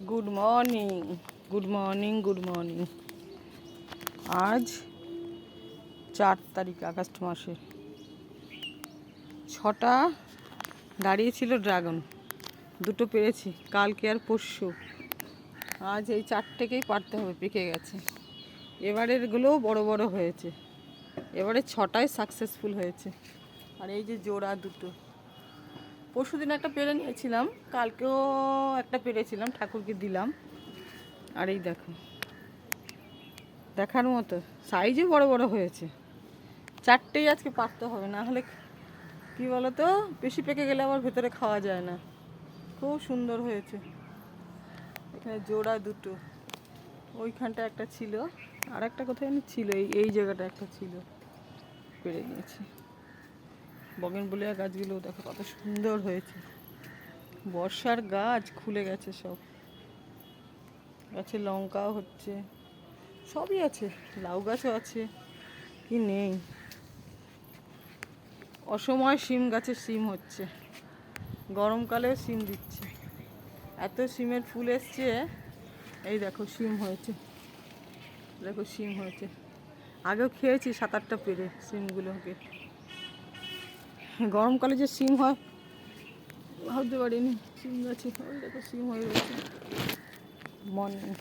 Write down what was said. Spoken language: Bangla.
Good morning, good morning, good morning. আজ 4 তারিখ আগস্ট মাসে 6টা দাঁড়িয়েছিল ড্রাগন, 2টো পেরেছি কালকে আর পরশু। আজ এই 4টেকেই পারতে হবে, পেকে গেছে। এবারেরগুলোও বড় বড় হয়েছে, এবারে 6টায় সাকসেসফুল হয়েছে। আর এই যে জোড়া 2টো, পরশু দিন একটা পেরে নিয়েছিলাম, কালকেও একটা পেরেছিলাম, ঠাকুরকে দিলাম। আর এই দেখো, দেখার মতো সাইজও বড় বড় হয়েছে। 4টেই আজকে পারতে হবে, না হলে কি বলো তো, বেশি পেকে গেলে আবার ভেতরে খাওয়া যায় না। খুব সুন্দর হয়েছে। এখানে জোড়া 2টো, ওইখানটা একটা ছিল, আর একটা কোথায় ছিল, এই জায়গাটা একটা ছিল, পেরে নিয়েছি। বগেনভেলিয়া গাছগুলো দেখো কত সুন্দর হয়েছে। বর্ষার গাছ খুলে গেছে সব, গাছে লঙ্কাও হচ্ছে, সবই আছে, লাউ গাছও আছে, কি নেই। অসময় শিম গাছে শিম হচ্ছে, গরমকালেও শিম দিচ্ছে। এত শিমের ফুল এসছে, এই দেখো শিম হয়েছে, দেখো শিম হয়েছে। আগেও খেয়েছি 7-8টা পেরে শিমগুলোকে। গরমকালে যে শিম হয় ভাবতে পারিনি। শিম গাছে ওই দেখো শিম হয়ে গেছে। মর্নিং।